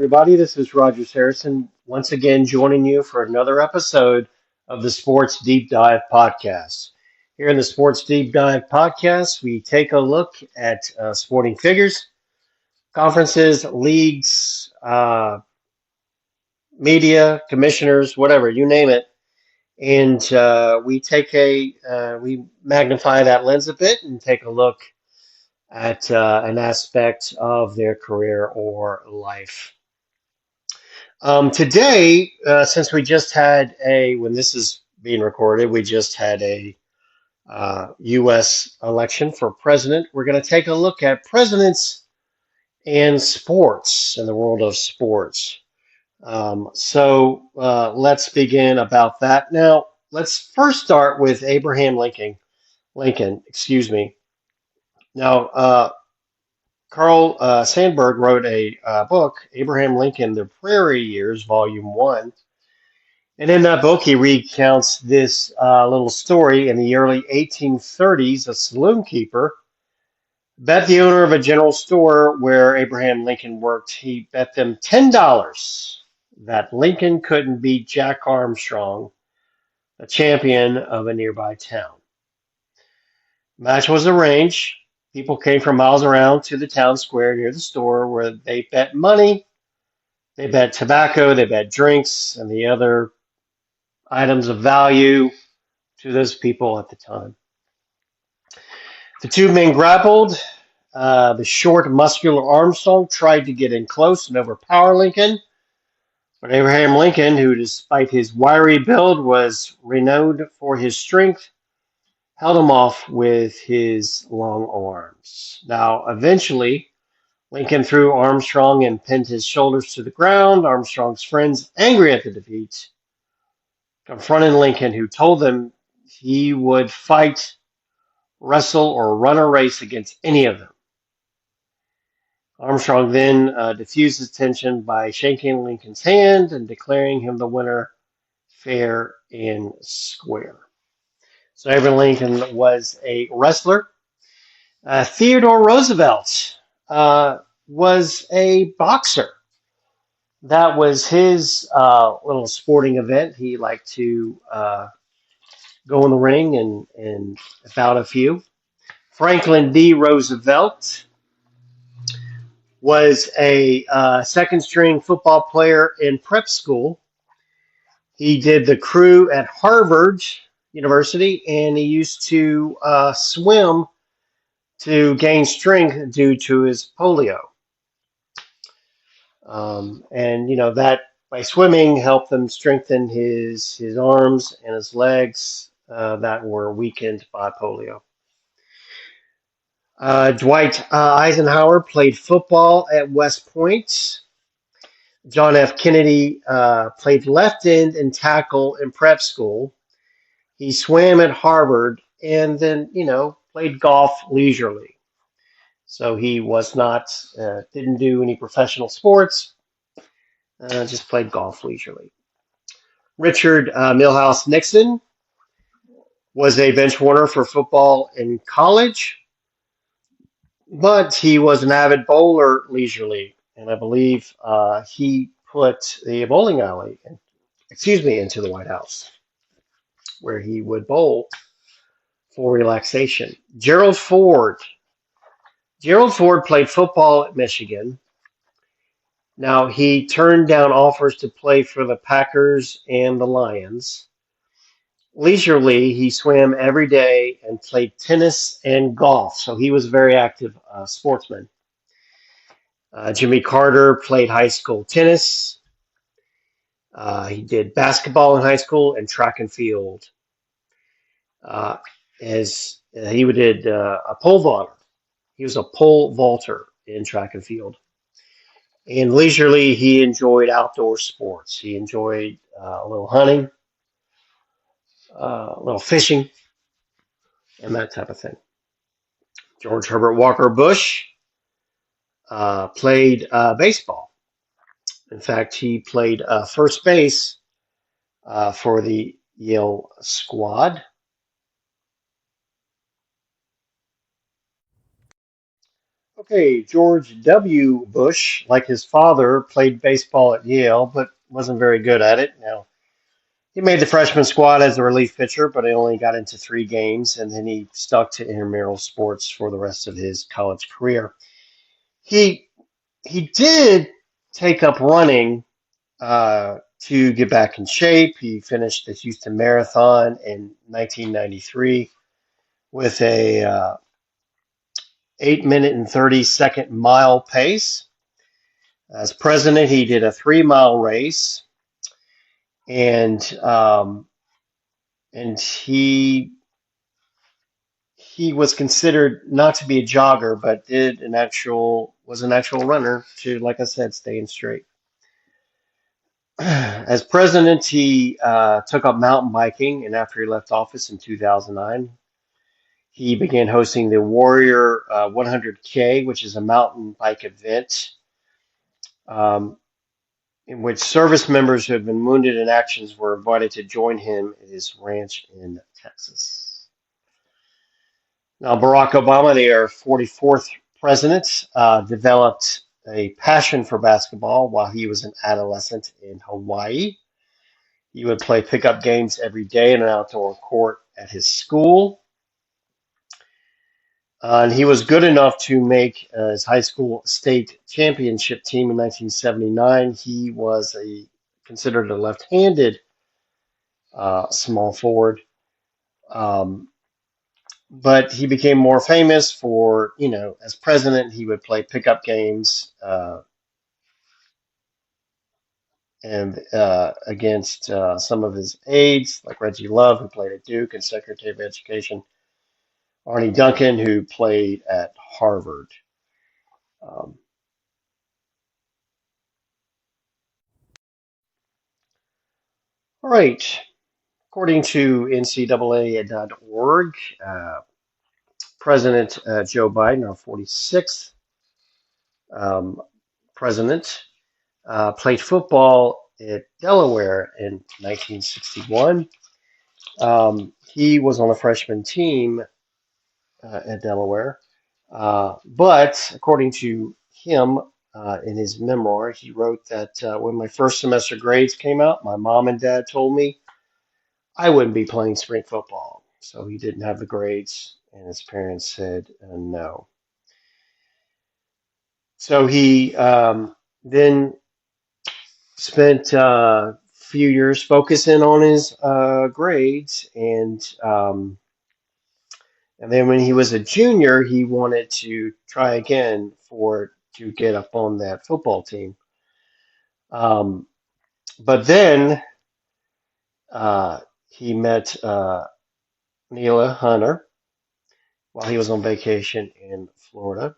everybody. This is Rogers Harrison once again joining you for another episode of the Sports Deep Dive Podcast. Here in the Sports Deep Dive Podcast, we take a look at sporting figures, conferences, leagues, media, commissioners, whatever, you name it. And we magnify that lens a bit and take a look at an aspect of their career or life. Today, since we just had when this is being recorded, we just had a U.S. election for president. We're going to take a look at presidents and sports in the world of sports. Let's begin about that. Now, let's first start with Abraham Lincoln. Lincoln, excuse me. Now, Carl Sandburg wrote a book, Abraham Lincoln: The Prairie Years, Volume 1. And in that book, he recounts this little story. In the early 1830s, a saloon keeper bet the owner of a general store where Abraham Lincoln worked, he bet them $10 that Lincoln couldn't beat Jack Armstrong, a champion of a nearby town. The match was arranged. People came from miles around to the town square near the store where they bet money, they bet tobacco, they bet drinks, and the other items of value to those people at the time. The two men grappled. The short, muscular Armstrong tried to get in close and overpower Lincoln, but Abraham Lincoln, who despite his wiry build was renowned for his strength, held him off with his long arms. Now, eventually, Lincoln threw Armstrong and pinned his shoulders to the ground. Armstrong's friends, angry at the defeat, confronted Lincoln, who told them he would fight, wrestle, or run a race against any of them. Armstrong then diffused his tension by shaking Lincoln's hand and declaring him the winner fair and square. So Abraham Lincoln was a wrestler. Theodore Roosevelt was a boxer. That was his little sporting event. He liked to go in the ring and bout a few. Franklin D. Roosevelt was a second-string football player in prep school. He did the crew at Harvard University, and he used to swim to gain strength due to his polio. That by swimming helped him strengthen his arms and his legs that were weakened by polio. Dwight Eisenhower played football at West Point. John F. Kennedy played left end and tackle in prep school. He swam at Harvard and then, played golf leisurely. So he was not, didn't do any professional sports, just played golf leisurely. Richard Milhouse Nixon was a bench warmer for football in college, but he was an avid bowler leisurely. And I believe he put the bowling alley, into the White House, where he would bowl for relaxation. Gerald Ford. Gerald Ford played football at Michigan. Now, he turned down offers to play for the Packers and the Lions. Leisurely, he swam every day and played tennis and golf, so he was a very active sportsman. Jimmy Carter played high school tennis. He did basketball in high school and track and field. As he did a pole vaulter. He was a pole vaulter in track and field. And leisurely, he enjoyed outdoor sports. He enjoyed a little hunting, a little fishing, and that type of thing. George Herbert Walker Bush played baseball. In fact, he played first base for the Yale squad. Okay, George W. Bush, like his father, played baseball at Yale, but wasn't very good at it. Now, he made the freshman squad as a relief pitcher, but he only got into 3 games, and then he stuck to intramural sports for the rest of his college career. He he did take up running to get back in shape. He finished the Houston Marathon in 1993 with a 8 minute and 30-second mile pace. As president, he did a 3 mile race, and he was considered not to be a jogger, but did an actual was an actual runner to, like I said, staying straight. As president, he took up mountain biking, and after he left office in 2009, he began hosting the Warrior 100K, which is a mountain bike event um, in which service members who had been wounded in actions were invited to join him at his ranch in Texas. Now, Barack Obama, the 44th president, developed a passion for basketball while he was an adolescent in Hawaii. He would play pickup games every day in an outdoor court at his school. And he was good enough to make his high school state championship team in 1979. He was considered a left-handed small forward, um, but he became more famous for, as president, he would play pickup games and against some of his aides, like Reggie Love, who played at Duke, and Secretary of Education Arnie Duncan, who played at Harvard. Um, all right. According to NCAA.org, President Joe Biden, our 46th um, president, played football at Delaware in 1961. He was on the freshman team at Delaware, but according to him, in his memoir, he wrote that when my first semester grades came out, my mom and dad told me I wouldn't be playing spring football. So he didn't have the grades, and his parents said no. So he then spent a few years focusing on his grades, and then when he was a junior, he wanted to try again to get up on that football team. Um, but then uh, he met Neela Hunter while he was on vacation in Florida.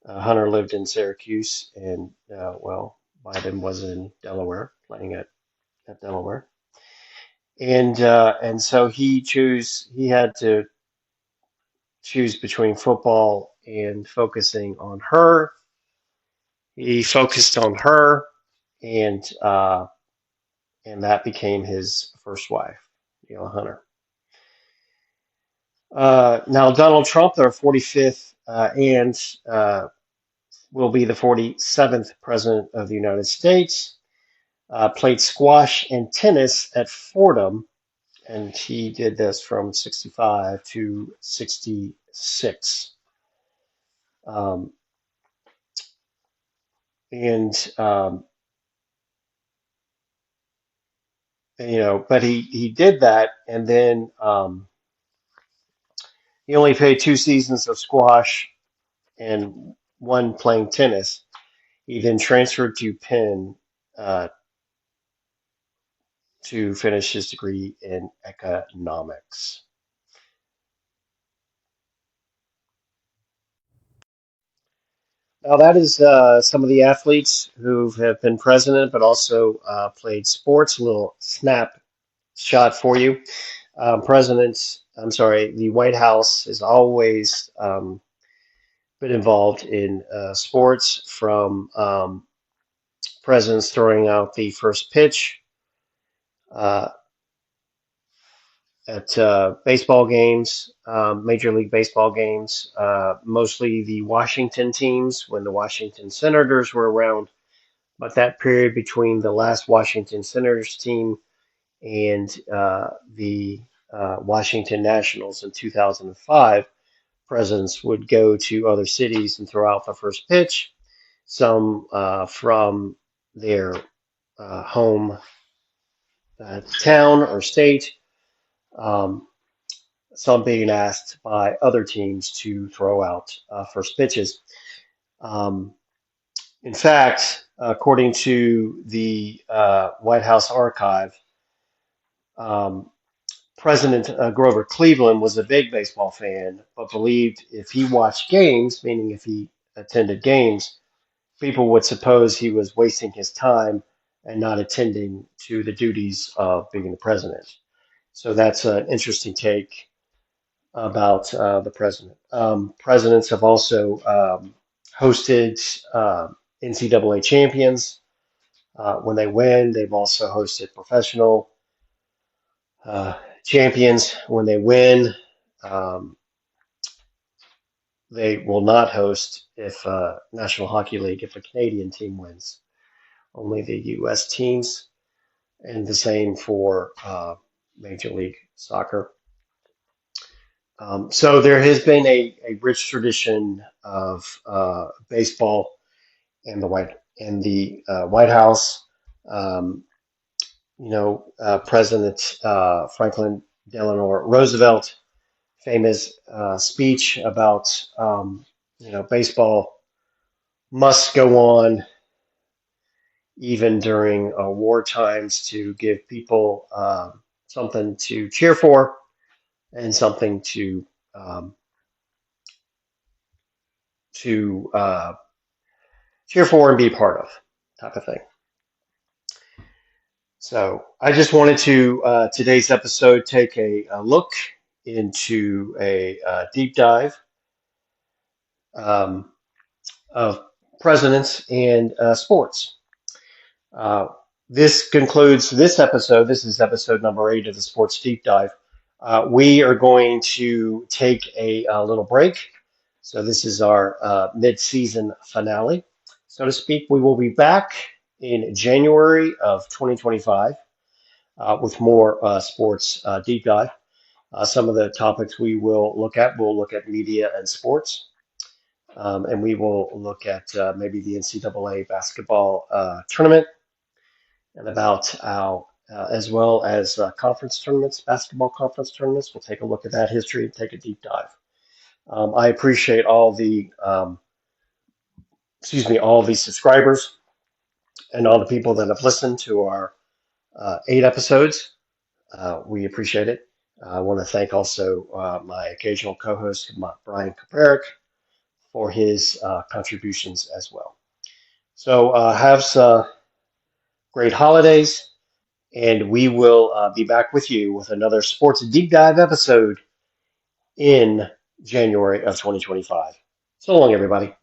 Hunter lived in Syracuse, and Biden was in Delaware, playing at Delaware, and so he had to choose between football and focusing on her. He focused on her, and that became his first wife, Neil Hunter. Now Donald Trump, our 45th, and will be the 47th president of the United States. Played squash and tennis at Fordham, and he did this from 65 to 66. Um, and but he did that, and then he only played 2 seasons of squash and one playing tennis. He then transferred to Penn uh, to finish his degree in economics. Now, that is some of the athletes who have been president, but also played sports. A little snapshot for you. The White House has always been involved in sports, from presidents throwing out the first pitch, uh, at baseball games, Major League Baseball games, mostly the Washington teams when the Washington Senators were around. But that period between the last Washington Senators team and the Washington Nationals in 2005, presidents would go to other cities and throw out the first pitch, some from their home town or state, um, some being asked by other teams to throw out first pitches. Um, in fact, according to the White House archive, um, President Grover Cleveland was a big baseball fan, but believed if he watched games, meaning if he attended games, people would suppose he was wasting his time and not attending to the duties of being the president. So that's an interesting take about the president. Presidents have also hosted NCAA champions. When they win, they've also hosted professional uh, champions. When they win, um, they will not host if National Hockey League if a Canadian team wins. Only the U.S. teams, and the same for Major League Soccer. So there has been a rich tradition of baseball in the White House. Um, President Franklin Delano Roosevelt famous speech about baseball must go on even during war times to give people something to cheer for and something um, to cheer for and be part of, type of thing. So I just wanted to today's episode take a look into a deep dive um, of presidents and sports. Uh, this concludes this episode. This is episode number 8 of the Sports Deep Dive. We are going to take a little break. So this is our mid-season finale, so to speak. We will be back in January of 2025 with more sports deep dive. Some of the topics we will look at, we'll look at media and sports. And we will look at maybe the NCAA basketball tournament and about how, as well as conference tournaments, basketball conference tournaments. We'll take a look at that history and take a deep dive. I appreciate all the subscribers and all the people that have listened to our 8 episodes. We appreciate it. I want to thank also my occasional co-host, Brian Koparik, for his contributions as well. So have some great holidays, and we will be back with you with another sports deep dive episode in January of 2025. So long, everybody.